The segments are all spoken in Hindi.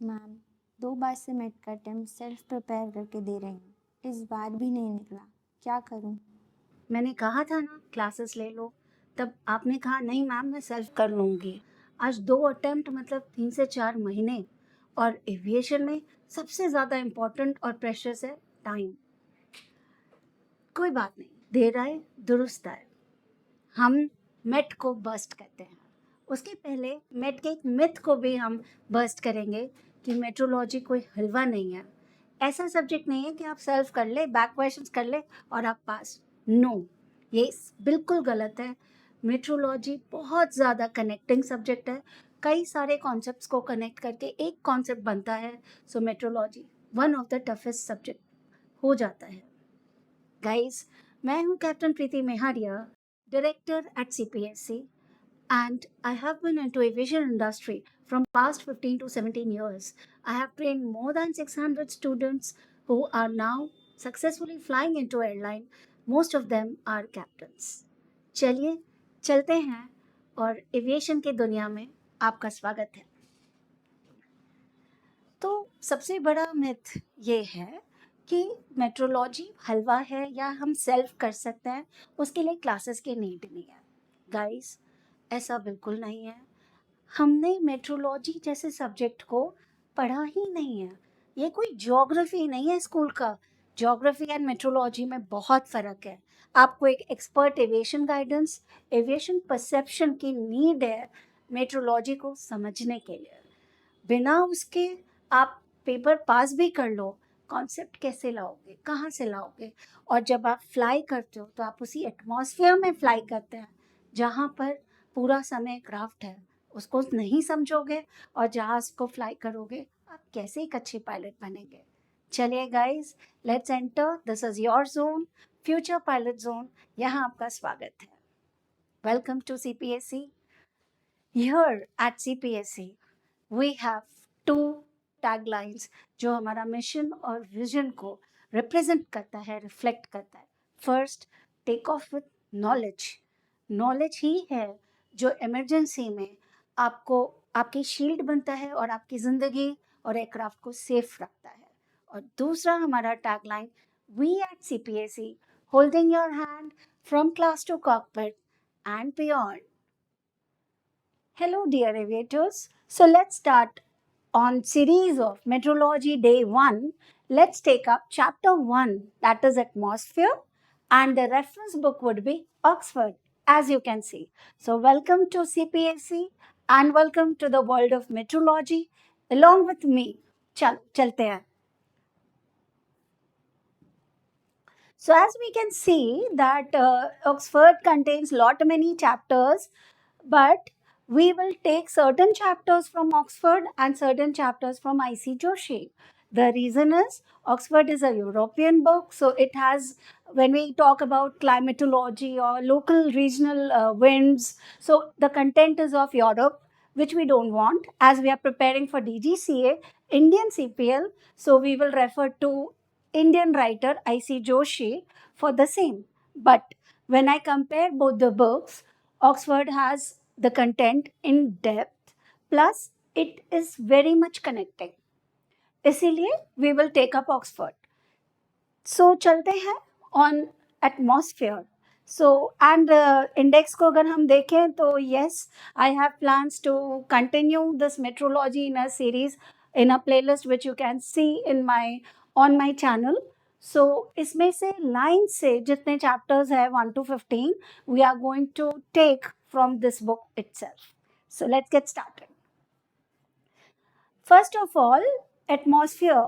मैम, 2 बार से मेट का अटेम्प्ट सेल्फ प्रिपेयर करके दे रही हूँ, इस बार भी नहीं निकला, क्या करूँ? मैंने कहा था ना क्लासेस ले लो, तब आपने कहा नहीं मैम मैं सेल्फ कर लूँगी। आज 2 अटेम्प्ट मतलब 3 से 4 महीने, और एविएशन में सबसे ज़्यादा इम्पोर्टेंट और प्रेशियस है टाइम। कोई बात नहीं, देर आए दुरुस्त आए। हम मेट को बस्ट करते हैं। उसके पहले मेट के एक मिथ को भी हम बस्ट करेंगे कि मेट्रोलॉजी कोई हलवा नहीं है। ऐसा सब्जेक्ट नहीं है कि आप सेल्फ कर ले, बैक क्वेश्चंस कर ले और आप पास। नो, ये बिल्कुल गलत है। मेट्रोलॉजी बहुत ज़्यादा कनेक्टिंग सब्जेक्ट है। कई सारे कॉन्सेप्ट्स को कनेक्ट करके एक कॉन्सेप्ट बनता है। So metrology one of the toughest subject हो जाता है। गाइस, मैं हूँ captain Preeti Meharia, director at CPSC, and I have been into aviation industry from past 15 to 17 years. I have trained more than 600 students who are now successfully flying into airline. Most of them are captains. चलिए चलते हैं और एविएशन की दुनिया में आपका स्वागत है। तो सबसे बड़ा मिथ ये है कि मेट्रोलॉजी हलवा है या हम सेल्फ कर सकते हैं, उसके लिए क्लासेस की नीड नहीं है। गाइस, ऐसा बिल्कुल नहीं है। हमने मेट्रोलॉजी जैसे सब्जेक्ट को पढ़ा ही नहीं है। ये कोई ज्योग्राफी नहीं है स्कूल का। ज्योग्राफी एंड मेट्रोलॉजी में बहुत फ़र्क है। आपको एक expert aviation guidance, aviation perception की नीड है मेट्रोलॉजी को समझने के लिए। बिना उसके आप पेपर पास भी कर लो, कॉन्सेप्ट कैसे लाओगे, कहाँ से लाओगे? और जब आप फ्लाई करते हो तो आप उसी एटमॉस्फेयर में फ्लाई करते हैं जहाँ पर पूरा समय क्राफ्ट है। उसको नहीं समझोगे और जहाज़ को फ्लाई करोगे, आप कैसे एक अच्छे पायलट बनेंगे? चलिए guys, let's enter, this is your zone, future pilot zone. यहाँ आपका स्वागत है। Welcome to CPSC। Here at CPSC, we have two taglines जो हमारा मिशन और विजन को रिप्रेजेंट करता है, रिफ्लेक्ट करता है। First, take off with knowledge. Knowledge ही है जो इमरजेंसी में आपको आपकी शील्ड बनता है और आपकी ज़िंदगी और एयरक्राफ्ट को सेफ रखता है। और दूसरा हमारा tagline, we at CPSC holding your hand from class to cockpit and beyond. Hello, dear aviators. So let's start on series of Meteorology Day 1. Let's take up Chapter 1, that is Atmosphere, and the reference book would be Oxford, as you can see. So welcome to CPSC and welcome to the world of meteorology along with me. Chalte hain. So as we can see that Oxford contains lot many chapters, but we will take certain chapters from Oxford and certain chapters from IC Joshi. The reason is Oxford is a European book, so it has, when we talk about climatology or local regional winds, so the content is of Europe, which we don't want. As we are preparing for DGCA, Indian CPL, so we will refer to Indian writer IC Joshi for the same. But when I compare both the books, Oxford has the content in depth, plus it is very much connecting. इसीलिए we will take up Oxford. So चलते हैं on atmosphere. So and index को अगर हम देखें तो yes, I have plans to continue this metrology in a series in a playlist which you can see in my on my channel. So इसमें से line से जितने chapters है 1 to 15 we are going to take from this book itself. So let's get started. First of all, atmosphere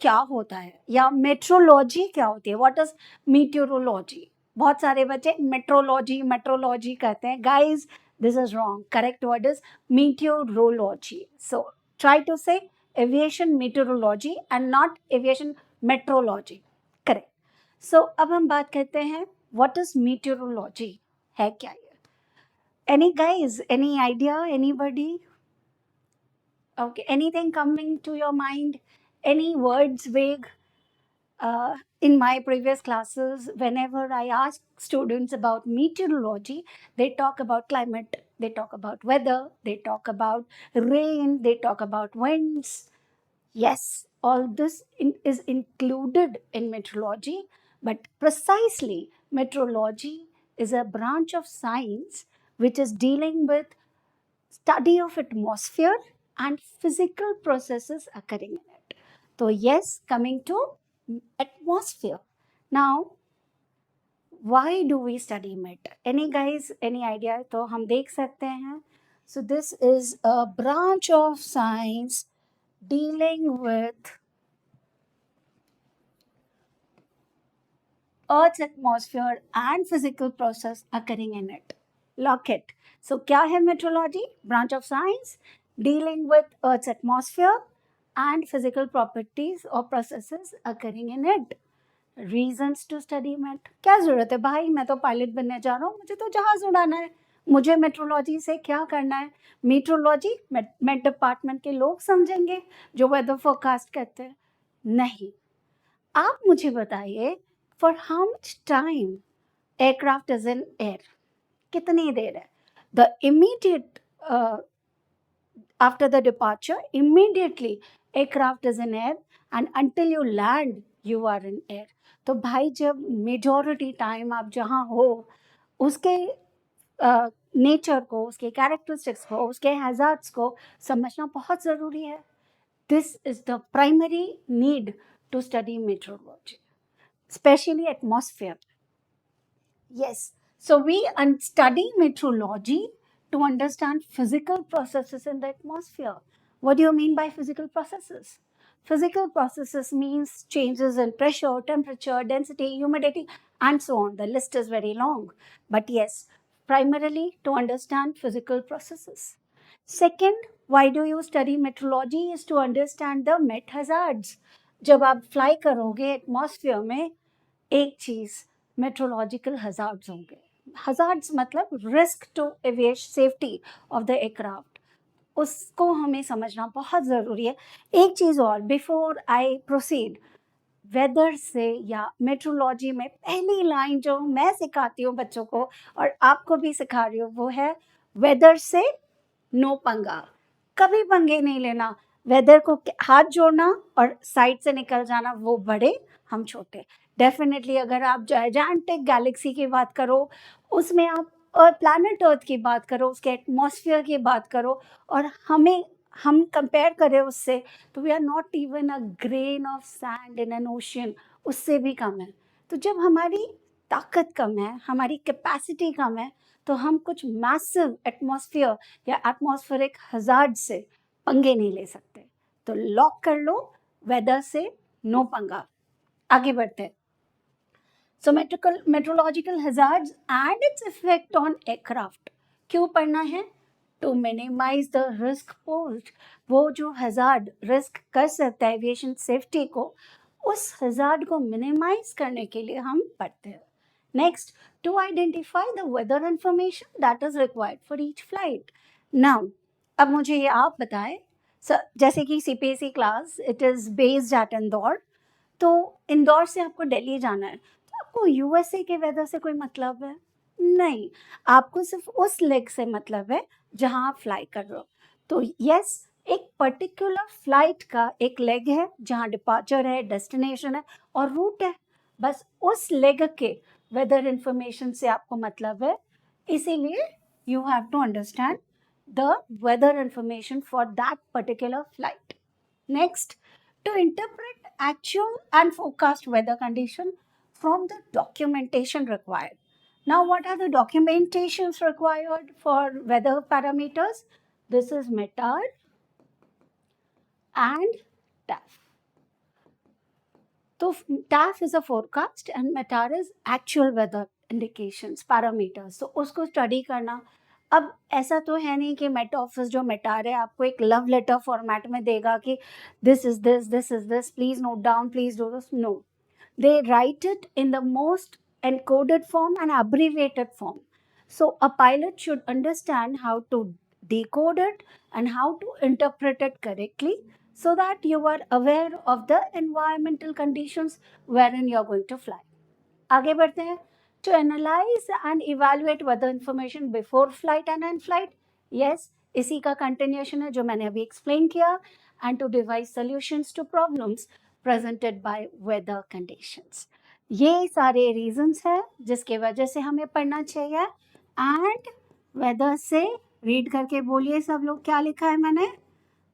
क्या होता है या मेट्रोलॉजी क्या होती है? What is meteorology? बहुत सारे बच्चे मेट्रोलॉजी मेट्रोलॉजी कहते हैं। Guys, this is wrong. Correct word is meteorology. So try to say aviation meteorology and not aviation metrology. Correct. So अब हम बात करते हैं व्हाट इज मीटियोरोलॉजी, है क्या ये? Any guys, any idea, anybody? Okay, anything coming to your mind? Any words vague? In my previous classes, whenever I ask students about meteorology, they talk about climate, they talk about weather, they talk about rain, they talk about winds. Yes, all this is included in meteorology, but precisely meteorology is a branch of science which is dealing with study of atmosphere and physical processes occurring in it. So yes, coming to atmosphere. Now, why do we study met? Any guys, any idea? तो हम देख सकते हैं. So this is a branch of science dealing with Earth's atmosphere and physical process occurring in it. Lock it. So क्या है meteorology? Branch of science dealing with Earth's atmosphere and physical properties or processes occurring in it. Reasons to study met. क्या जरूरत है भाई, मैं तो पायलट बनने जा रहा हूँ, मुझे तो जहाज उड़ाना है, मुझे मेट्रोलॉजी से क्या करना है? मेट्रोलॉजी मेट डिपार्टमेंट के लोग समझेंगे जो वेदर फोरकास्ट करते हैं. नहीं, आप मुझे बताइए for how much time aircraft is in air, कितनी देर है? The immediate after the departure, immediately aircraft is in air and until you land you are in air. तो भाई जब मेजॉरिटी टाइम आप जहाँ हो उसके नेचर को, उसके कैरेक्टरिस्टिक्स को, उसके हैजार्ड्स को समझना बहुत ज़रूरी है. This is the primary need to study metrology, especially atmosphere. Yes, so we study meteorology to understand physical processes in the atmosphere. What do you mean by physical processes? Physical processes means changes in pressure, temperature, density, humidity, and so on. The list is very long. But yes, primarily to understand physical processes. Second, why do you study meteorology is to understand the met hazards. जब आप फ्लाई करोगे एटमॉस्फेयर में, एक चीज मेट्रोलॉजिकल हजार्ड्स होंगे. हजार्ड्स मतलब risk to aviation safety of the aircraft, उसको हमें समझना बहुत ज़रूरी है. एक चीज़ और बिफोर आई प्रोसीड, वेदर से या मेट्रोलॉजी में पहली लाइन जो मैं सिखाती हूँ बच्चों को और आपको भी सिखा रही हूँ वो है वेदर से नो पंगा. कभी पंगे नहीं लेना. वेदर को हाथ जोड़ना और साइड से निकल जाना, वो बड़े हम छोटे. डेफिनेटली अगर आप जायंटिक गैलेक्सी की बात करो, उसमें आप प्लैनेट अर्थ की बात करो, उसके एटमॉस्फेयर की बात करो और हम कंपेयर करें उससे, तो we are not even a grain of sand in an ocean, उससे भी कम है. तो जब हमारी ताकत कम है, हमारी कैपेसिटी कम है, तो हम कुछ मैसिव एटमॉस्फेयर या एटमॉस्फेरिक हजार्ड से पंगे नहीं ले सकते. तो लॉक कर लो, वेदर से नो पंगा. आगे बढ़ते हैं. So metrological hazards and its effect on aircraft. क्यों पढ़ना है? To minimise the risk posed. वो जो हजार्ड रिस्क कर सकता है एविएशन सेफ्टी को, उस हजार्ड को मिनिमाइज करने के लिए हम पढ़ते हैं. Next, to identify the weather information that is required for each flight. Now अब मुझे ये आप बताएं, जैसे कि CPSE class it is based at Indore, तो इंदौर से आपको दिल्ली जाना है, तो आपको यूएसए के वेदर से कोई मतलब है? नहीं, आपको सिर्फ उस लेग से मतलब है जहां आप फ्लाई कर रहे हो. तो यस, एक पर्टिकुलर फ्लाइट का एक लेग है जहां डिपार्चर है, डेस्टिनेशन है और रूट है. बस उस लेग के वेदर इंफॉर्मेशन से आपको मतलब है, इसीलिए you have to understand the weather information for that particular flight. Next, to interpret actual and forecast weather condition from the documentation required. Now, what are the documentations required for weather parameters? This is METAR and TAF. So, TAF is a forecast and METAR is actual weather indications, parameters. So, उसको study करना. अब ऐसा तो है नहीं कि मेट ऑफिस जो मेटार है आपको एक लव लेटर फॉर्मेट में देगा कि this is this, this is this, please note down, please do this. No, they write it in the most encoded form and abbreviated form. So a pilot should understand how to decode it and how to interpret it correctly so that you are aware of the environmental conditions wherein you are going to fly. आगे बढ़ते हैं. To analyze and evaluate weather information before flight and in flight. Yes, इसी का कंटिन्यूशन है जो मैंने अभी एक्सप्लेन किया, and to devise solutions to problems presented by weather conditions. ये सारे रीजंस हैं जिसके वजह से हमें पढ़ना चाहिए। एंड वेदर से रीड करके बोलिए सब लोग, क्या लिखा है मैंने?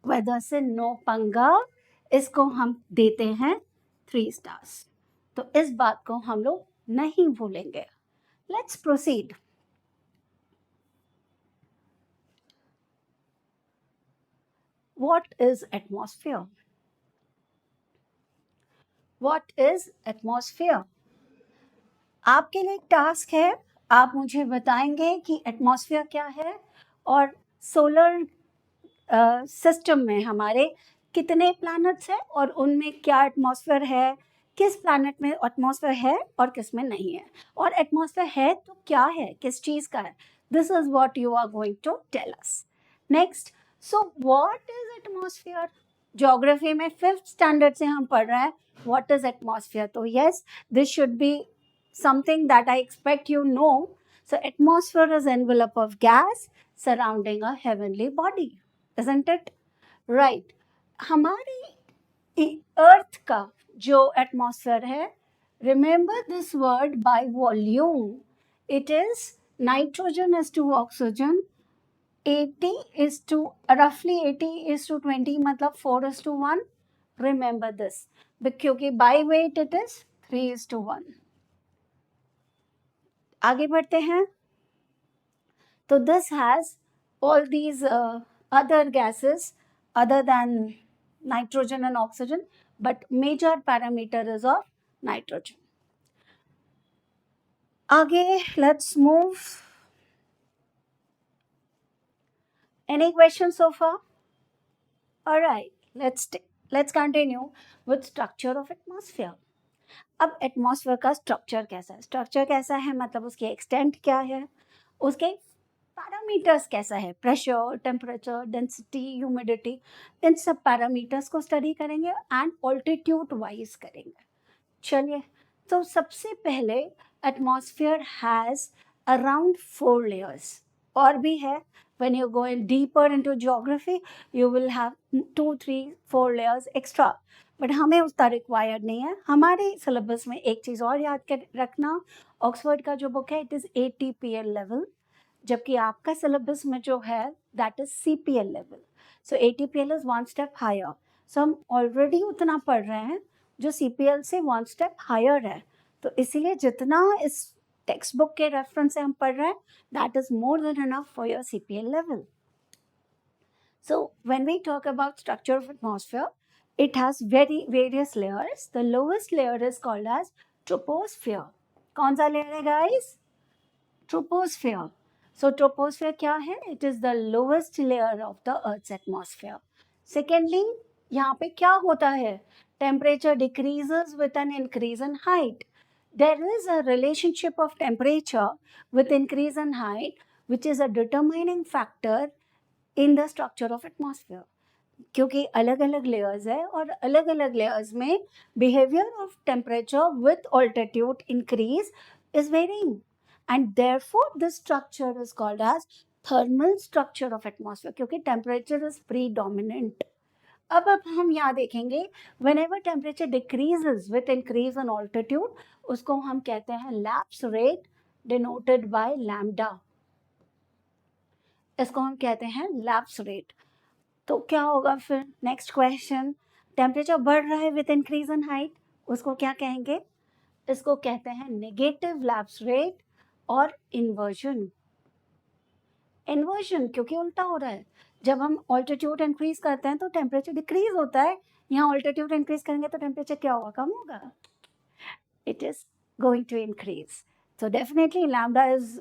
वेदर से नो पंगा, इसको हम देते हैं 3 स्टार्स। तो इस बात को हम लोग नहीं भूलेंगे। Let's proceed. What is atmosphere? What is atmosphere? आपके लिए एक टास्क है, आप मुझे बताएंगे कि एटमॉस्फेयर क्या है और सोलर सिस्टम में हमारे कितने प्लैनेट्स हैं और उनमें क्या एटमॉस्फेयर है, किस प्लैनेट में एटमॉस्फेयर है और किस में नहीं है, और एटमॉस्फेयर है तो क्या है, किस चीज़ का है। This is what you are going to tell us. Next, so what is atmosphere? Geography में 5th स्टैंडर्ड से हम पढ़ रहे हैं व्हाट इज एटमॉस्फेयर, तो yes, this should be something that I expect you know. So atmosphere is envelope of gas surrounding a heavenly body, isn't it? Right. हमारी अर्थ का जो एटमॉस्फेयर है, remember this word by volume, it is nitrogen is to oxygen 80 is to roughly 80 is to 20, मतलब 4 is to 1. Remember this, क्योंकि by weight it is 3 is to 1. आगे बढ़ते हैं। तो this has all these other gases other than nitrogen and oxygen, but major parameter is of nitrogen. आगे let's move. Any questions so far? All right, let's continue with structure of atmosphere. अब एटमॉस्फेयर का स्ट्रक्चर कैसा है? स्ट्रक्चर कैसा है मतलब उसकी एक्सटेंट क्या है, उसके पैरामीटर्स कैसा है, प्रेशर, टेम्परेचर, डेंसिटी, ह्यूमिडिटी, इन सब पैरामीटर्स को स्टडी करेंगे एंड ऑल्टीट्यूड वाइज करेंगे। चलिए, तो सबसे पहले एटमॉस्फेयर हैज़ अराउंड 4 लेयर्स, और भी है। when you go in deeper into geography you will have 2, 3, 4 layers extra, but हमें उसका रिक्वायर्ड नहीं है। हमारे सिलेबस में एक चीज़ और याद कर रखना, ऑक्सफोर्ड का जो बुक है इट इज़ ATPL लेवल, जबकि आपका सिलेबस में जो है that is CPL level. So ATPL is 1 step higher, so हम ऑलरेडी उतना पढ़ रहे हैं जो CPL से 1 स्टेप हायर है। तो इसीलिए जितना इस टेक्स्ट बुक के रेफरेंस से हम पढ़ रहे हैं that is more than enough for your CPL level. So when we talk about structure of atmosphere, it has various layers. The lowest layer is called as troposphere. कौन सा लेयर है guys? Troposphere. So troposphere क्या है? It is the lowest layer of the Earth's atmosphere. Secondly, यहाँ पे क्या होता है? Temperature decreases with an increase in height. There is a relationship of temperature with increase in height, which is a determining factor in the structure of atmosphere. क्योंकि अलग अलग लेयर्स है और अलग अलग लेयर्स में behaviour of temperature with altitude increase is varying, and therefore this structure is called as thermal structure of atmosphere, क्योंकि temperature is predominant. अब हम यहाँ देखेंगे whenever temperature decreases with increase in altitude, उसको हम कहते हैं lapse rate denoted by lambda, इसको हम कहते हैं lapse rate. तो क्या होगा फिर? नेक्स्ट क्वेश्चन, टेम्परेचर बढ़ रहा है विथ इंक्रीज इन हाइट, उसको क्या कहेंगे? इसको कहते हैं नेगेटिव लैप्स रेट और इन्वर्जन। इन्वर्जन क्योंकि उल्टा हो रहा है, जब हम ऑल्टीट्यूड इंक्रीज करते हैं तो टेम्परेचर डिक्रीज होता है, यहाँ ऑल्टीट्यूड इंक्रीज करेंगे तो टेम्परेचर क्या होगा? कम होगा, it is going to increase. So definitely lambda is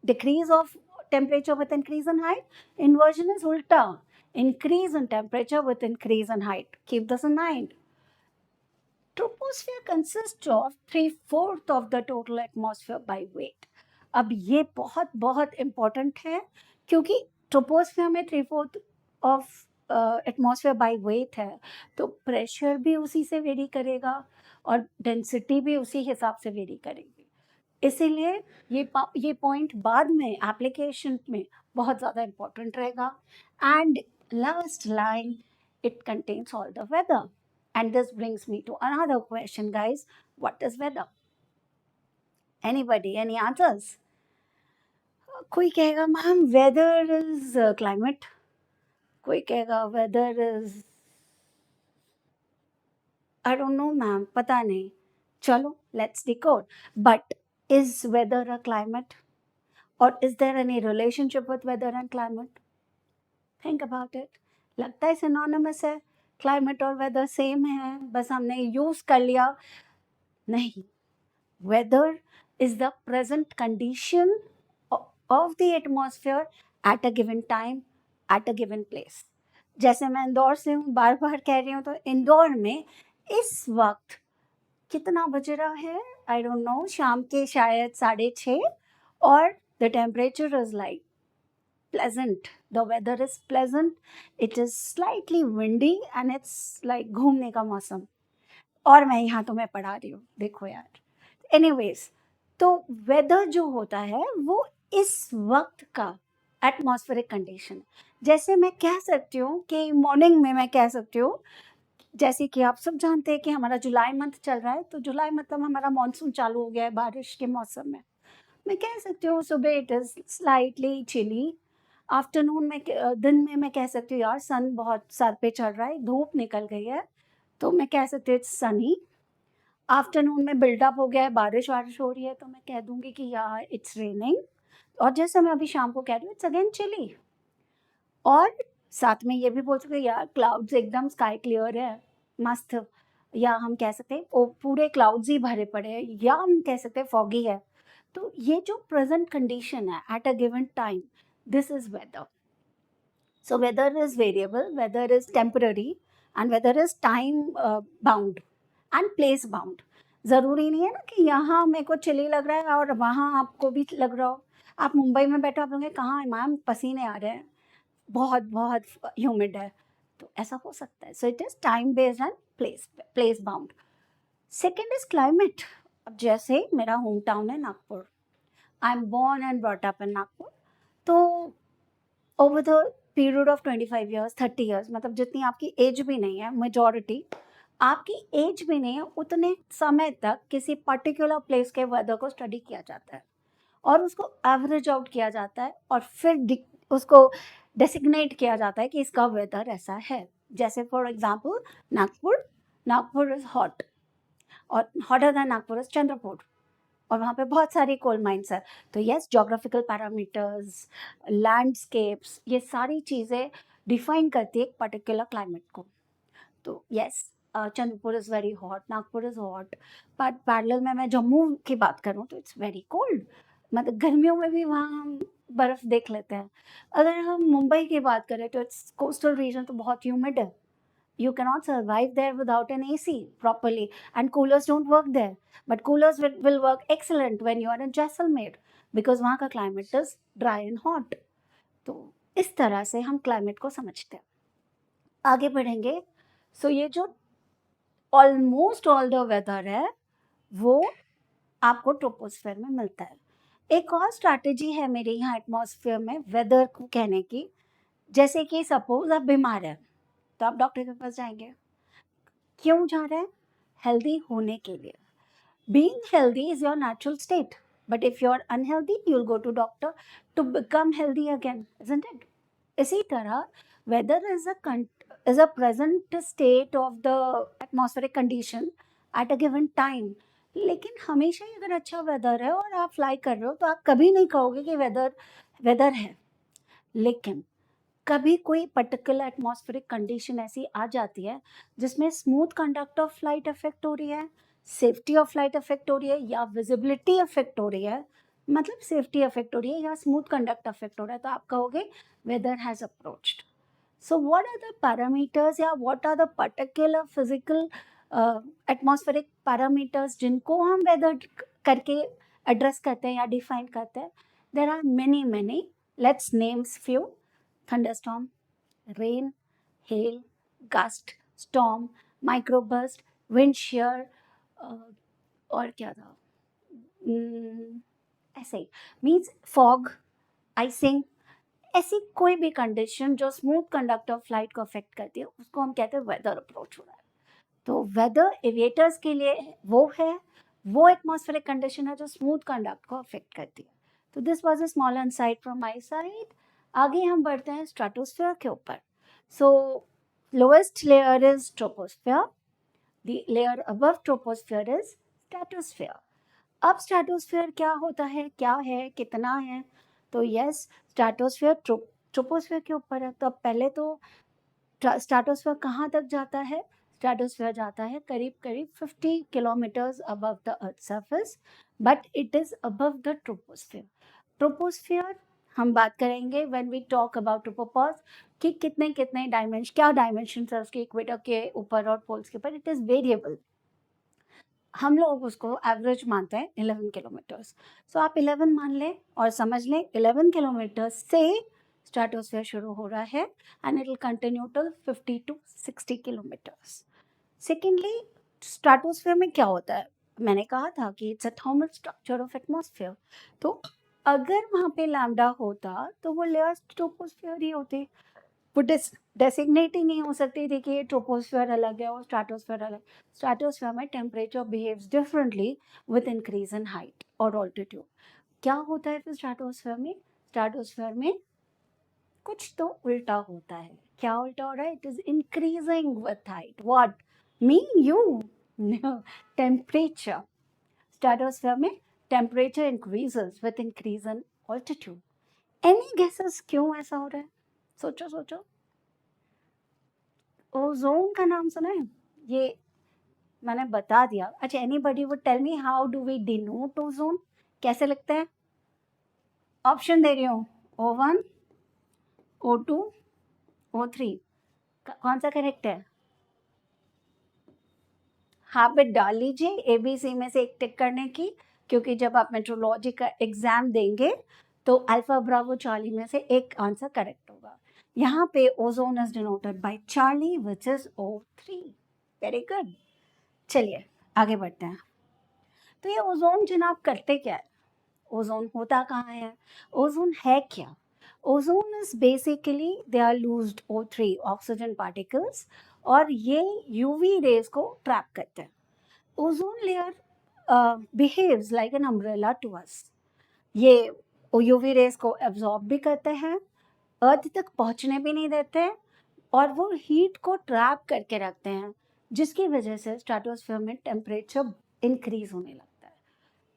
decrease of temperature with increase in height. Inversion is ulta, increase in temperature with increase in height. Keep this in mind. Troposphere consists of 3/4 of the total atmosphere by weight. अब ये बहुत बहुत important है क्योंकि troposphere में 3/4 of atmosphere by weight है, तो प्रेशर भी उसी से वेरी करेगा और डेंसिटी भी उसी हिसाब से वेरी करेगी। इसीलिए ये पॉइंट बाद में एप्लीकेशन में बहुत ज़्यादा इम्पोर्टेंट रहेगा. And last line, it contains all the weather. And this brings me to another question guys, what is weather? Anybody, any answers? कोई कहेगा मैम वेदर इज क्लाइमेट, कोई कहेगा weather is I don't know ma'am, पता नहीं. चलो let's decode. But is weather a climate? Or is there any relationship with weather and climate? Think about it. लगता है synonymous है, climate और weather same है, बस हमने use कर लिया. नहीं, weather is the present condition of the atmosphere at a given time, at a given place. जैसे मैं इंदौर से हूँ, बार बार कह रही हूँ, तो इंदौर में इस वक्त कितना बज रहा है? आई डोंट नो, शाम के शायद 6:30, और the temperature is like pleasant. The weather is pleasant. It is slightly windy and it's like घूमने का मौसम. और मैं यहाँ तुम्हें पढ़ा रही हूँ, देखो यार. Anyways, तो वेदर जो होता है वो इस वक्त का एटमॉस्फेरिक कंडीशन. जैसे मैं कह सकती हूँ कि मॉर्निंग में मैं कह सकती हूँ, जैसे कि आप सब जानते हैं कि हमारा जुलाई मंथ चल रहा है, तो जुलाई मतलब हमारा मानसून चालू हो गया है बारिश के मौसम में. मैं कह सकती हूँ सुबह it is slightly chilly. Afternoon में दिन में मैं कह सकती हूँ यार सन बहुत सर पे चढ़ रहा है, धूप निकल गई है, तो मैं कह सकती हूँ इट्स सनी. आफ्टरनून में बिल्डअप हो गया है, बारिश वारिश हो रही है, तो मैं कह दूंगी कि यार इट्स रेनिंग. और जैसे मैं अभी शाम को कह रही हूँ इट्स अगेन चिली. और साथ में ये भी बोल सकते हैं यार क्लाउड्स एकदम स्काई क्लियर है, मस्त. या हम कह सकते हैं ओ पूरे क्लाउड्स ही भरे पड़े हैं, या हम कह सकते हैं फॉगी है. तो ये जो प्रेजेंट कंडीशन है at a given time, this is weather. So weather is variable, weather is temporary, and weather is time bound and place bound. ज़रूरी नहीं है ना कि यहाँ मेरे को चिली लग रहा है और वहाँ आपको भी लग रहा हो. आप मुंबई में बैठो, आप लोग कहाँ मैम पसीने आ रहे हैं, बहुत बहुत ह्यूमिड है, तो ऐसा हो सकता है. So it is time based and place bound. Second is climate. अब जैसे मेरा होम टाउन है Nagpur, I am born and brought up in Nagpur. तो over the period of 25 years 30 years, मतलब जितनी आपकी एज भी नहीं है, मेजॉरिटी आपकी एज भी नहीं है, उतने समय तक किसी पर्टिकुलर प्लेस के वेदर को स्टडी किया जाता है और उसको एवरेज आउट किया जाता है, और फिर उसको डेसिग्नेट किया जाता है कि इसका वेदर ऐसा है. जैसे for example Nagpur is hot, और hotter than Nagpur is Chandrapur, और वहाँ पे बहुत सारी कोल माइंस है. तो यस, जोग्राफिकल पैरामीटर्स, लैंडस्केप्स, ये सारी चीज़ें डिफाइन करती है एक पर्टिकुलर क्लाइमेट को. तो yes, Chandrapur is very hot, Nagpur is hot. But parallel में मैं जम्मू की बात करूँ तो इट्स वेरी कोल्ड. मतलब गर्मियों में भी वहाँ हम बर्फ़ देख लेते हैं. अगर हम मुंबई की बात करें तो इट्स कोस्टल रीजन, तो बहुत ह्यूमिड है. You cannot survive there without an AC properly, and coolers don't work there. But coolers will work excellent when you are in Jaisalmer, because वहाँ का climate is dry and hot. तो इस तरह से हम climate को समझते हैं. आगे बढ़ेंगे. So ये जो ऑलमोस्ट ऑल द वेदर है वो आपको ट्रोपोस्फेयर में मिलता है. एक और स्ट्रैटेजी है मेरे यहाँ एटमॉस्फेयर में वेदर को कहने की. जैसे कि सपोज आप बीमार हैं, तो आप डॉक्टर के पास जाएंगे. क्यों जा रहे हैं? हेल्दी होने के लिए. Being healthy is your natural state, but if you are unhealthy, you'll go to doctor to become healthy again, isn't it? इसी तरह weather is a present state of the atmospheric condition at a given time. लेकिन हमेशा ही अगर अच्छा वेदर है और आप फ्लाई कर रहे हो, तो आप कभी नहीं कहोगे कि वेदर है. लेकिन कभी कोई पर्टिकुलर एटमॉस्फेरिक कंडीशन ऐसी आ जाती है जिसमें smooth conduct of flight affect हो रही है, सेफ्टी ऑफ फ्लाइट अफेक्ट हो रही है, या विजिबिलिटी अफेक्ट हो रही है, मतलब सेफ्टी अफेक्ट हो रही है या स्मूथ कंडक्ट अफेक्ट हो रहा है, तो आप कहोगे weather has approached. So what are the parameters, या what are the particular physical atmospheric parameters जिनको हम वेदर करके एड्रेस करते हैं या डिफाइन करते हैं? There are many. Let's names few. thunderstorm, rain, hail, gust, storm, microburst, wind shear, और क्या था, ऐसे ही मीन्स फॉग, आइसिंग, ऐसी कोई भी कंडीशन जो स्मूथ कंडक्ट ऑफ फ्लाइट को अफेक्ट करती है उसको हम कहते हैं वेदर अप्रोच हो रहा है। तो वेदर एविएटर्स के लिए वो एटमॉस्फेरिक कंडीशन है जो स्मूथ कंडक्ट को अफेक्ट करती है। तो this was a small insight from my side. आगे हम बढ़ते हैं स्ट्रेटोस्फेयर के ऊपर। So lowest layer is troposphere, the layer above troposphere is stratosphere. अब स्ट्रेटोस्फेयर क्या होता है, क्या है, कितना है? तो यस, स्ट्रेटोस्फेयर ट्रोपोस्फेयर के ऊपर है। तो अब पहले तो स्ट्रेटोस्फेयर कहाँ तक जाता है? स्ट्रेटोस्फेयर जाता है करीब करीब 50 kilometres above the earth surface, but it is above the troposphere. Troposphere हम बात करेंगे when we talk about tropopause कि कितने कितने डायमेंशन, क्या डायमेंशन है उसके इक्वेटर के ऊपर और पोल्स के ऊपर, इट इज वेरिएबल। हम लोग उसको एवरेज मानते हैं 11 किलोमीटर्स। सो आप 11 मान लें और समझ लें 11 किलोमीटर से स्ट्रेटोस्फेयर शुरू हो रहा है and it will continue till 50 to 60 kilometres. Secondly, stratosphere में क्या होता है? मैंने कहा था कि it's a thermal structure of atmosphere. तो अगर वहाँ पे लैम्डा होता तो वो लेयर ट्रोपोस्फेयर ही होती, वो डेसिग्नेट ही नहीं हो सकती थी कि ये ट्रोपोस्फेयर अलग है और स्ट्रेटोस्फेयर अलग। स्ट्रेटोस्फेयर में temperature behaves differently with increase in height और ऑल्टीट्यूड। क्या होता है फिर स्ट्रेटोस्फेयर में? स्ट्रेटोस्फेयर में कुछ तो उल्टा होता है। क्या उल्टा हो रहा है? It is increasing with height. What? Me? You? Temperature. Stratosphere में temperature increases with increase in altitude. Any guesses क्यों ऐसा हो रहा है? सोचो सोचो। ओजोन का नाम सुना है? ये मैंने बता दिया। अच्छा, anybody would tell me how do we denote ozone? कैसे लिखते हैं? ऑप्शन दे रही हूँ, O1, O2, O3। कौन सा करेक्ट है? हाँ पे डाल लीजिए ABC में से एक टिक करने की, क्योंकि जब आप मेट्रोलॉजी का एग्जाम देंगे तो अल्फा ब्रावो चार्ली में से एक आंसर करेक्ट होगा। यहाँ पे ozone is denoted by Charlie which is O3। Very good. चलिए आगे बढ़ते हैं। तो ये ओजोन जनाब करते क्या है? ओजोन होता कहाँ है? ओजोन है क्या? Ozone is basically they are loosed O3 oxygen particles, और ये यूवी रेज को ट्रैप करते हैं। Ozone layer behaves like an umbrella to us. ये यूवी रेज को एब्जॉर्ब भी करते हैं, अर्थ तक पहुंचने भी नहीं देते हैं, और वो हीट को ट्रैप करके रखते हैं, जिसकी वजह से स्ट्रेटोस्फेयर में टेम्परेचर इंक्रीज होने लगता है।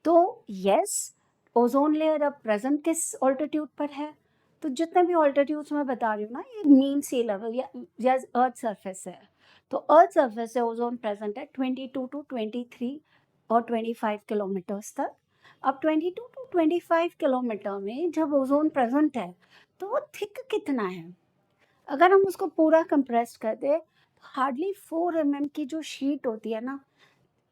तो यस, ओजोन लेयर अब प्रेजेंट किस ऑल्टीट्यूड पर है? तो जितने भी ऑल्टीट्यूड्स मैं बता रही हूँ ना, ये मीन सी लेवल या अर्थ सरफेस है। तो अर्थ सरफेस से ओजोन प्रेजेंट है 22 टू 23 और 25 किलोमीटर्स तक। अब 22 टू 25 किलोमीटर में जब ओजोन प्रेजेंट है तो वो थिक कितना है? अगर हम उसको पूरा कंप्रेस कर दे तो हार्डली 4 mm की जो शीट होती है ना,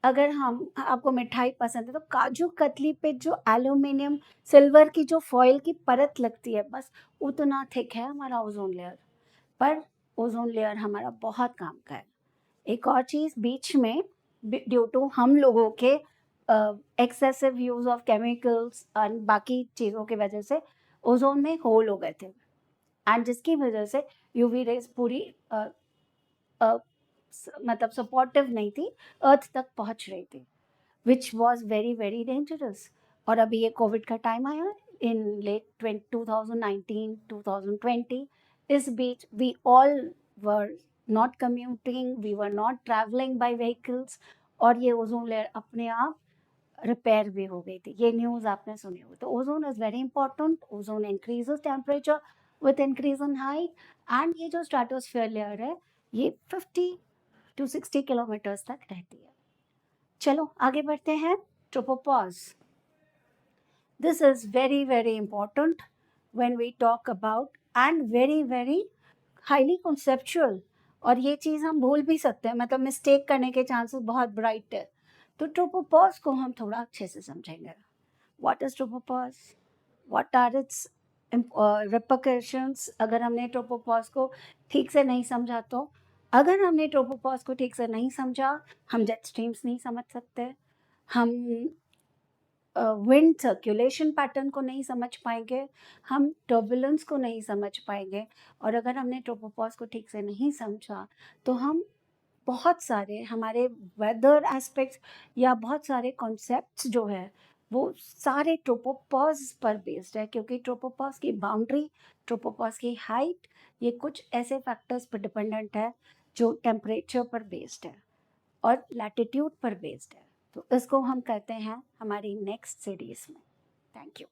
अगर हम आपको मिठाई पसंद है तो काजू कतली पे जो एल्यूमिनियम सिल्वर की जो फॉइल की परत लगती है, बस उतना थिक है हमारा ओजोन लेयर। पर ओजोन लेयर हमारा बहुत काम का है। एक और चीज़, बीच में ड्यू टू हम लोगों के excessive use of chemicals and बाकी चीज़ों की वजह से ओजोन में होल हो गए थे, एंड जिसकी वजह से यूवी रेज पूरी मतलब सपोर्टिव नहीं थी, अर्थ तक पहुंच रही थी, which was very very dangerous. और अभी ये कोविड का टाइम आया इन लेट 2019-2020, इस बीच we all were not commuting, we were not travelling by vehicles, और ये ओजोन लेयर अपने आप रिपेयर भी हो गई थी। ये न्यूज़ आपने सुनी होगी। तो ozone is very important. Ozone increases temperature with increase in height, and ये जो स्ट्रेटोस्फेयर लेयर है ये 50 टू 60 किलोमीटर्स तक रहती है। चलो आगे बढ़ते हैं। Tropopause, this is very very important when we talk about, and very very highly conceptual, और ये चीज़ हम भूल भी सकते हैं, मतलब मिस्टेक करने के चांसेस बहुत ब्राइट है। तो ट्रोपोपॉज को हम थोड़ा अच्छे से समझेंगे। What is tropopause, what are its repercussions अगर हमने ट्रोपोपॉज को ठीक से नहीं समझा तो? अगर हमने ट्रोपोपॉज को ठीक से नहीं समझा, हम जेट स्ट्रीम्स नहीं समझ सकते, हम विंड सर्कुलेशन पैटर्न को नहीं समझ पाएंगे, हम टर्बुलेंस को नहीं समझ पाएंगे, और अगर हमने ट्रोपोपॉज को ठीक से नहीं समझा तो हम बहुत सारे हमारे वेदर एस्पेक्ट्स या बहुत सारे कॉन्सेप्ट्स जो है वो सारे ट्रोपोपॉज पर बेस्ड है, क्योंकि ट्रोपोपॉज की बाउंड्री, ट्रोपोपॉज की हाइट, ये कुछ ऐसे फैक्टर्स पर डिपेंडेंट है जो टेम्परेचर पर बेस्ड है और लैटिट्यूड पर बेस्ड है। तो इसको हम कहते हैं हमारी नेक्स्ट सीरीज में। Thank you.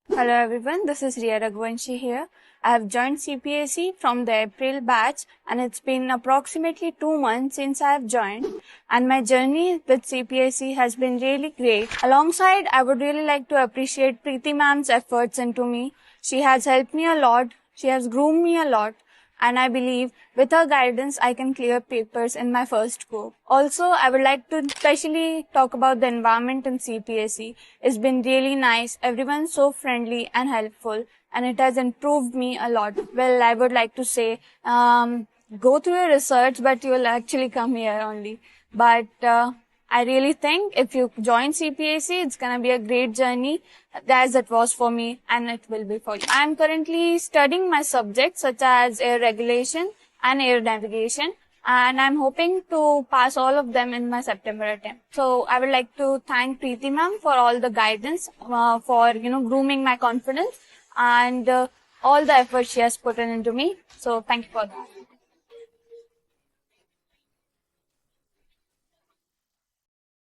Hello everyone, this is Riya Raghuvanshi here. I have joined CPSE from the April batch and it's been approximately 2 months since I have joined, and my journey with CPSE has been really great. Alongside, I would really like to appreciate Preeti ma'am's efforts into me. She has helped me a lot, she has groomed me a lot, and I believe with her guidance I can clear papers in my first go. Also, I would like to especially talk about the environment in CPSE. It's been really nice. Everyone's so friendly and helpful, and it has improved me a lot. Well, I would like to say, go through your research, but you will actually come here only. But I really think if you join CPSE, it's gonna be a great journey, as it was for me, and it will be for you. I am currently studying my subjects such as air regulation and air navigation, and I'm hoping to pass all of them in my September attempt. So I would like to thank Preeti ma'am for all the guidance, for grooming my confidence, and all the effort she has put into me. So thank you for that.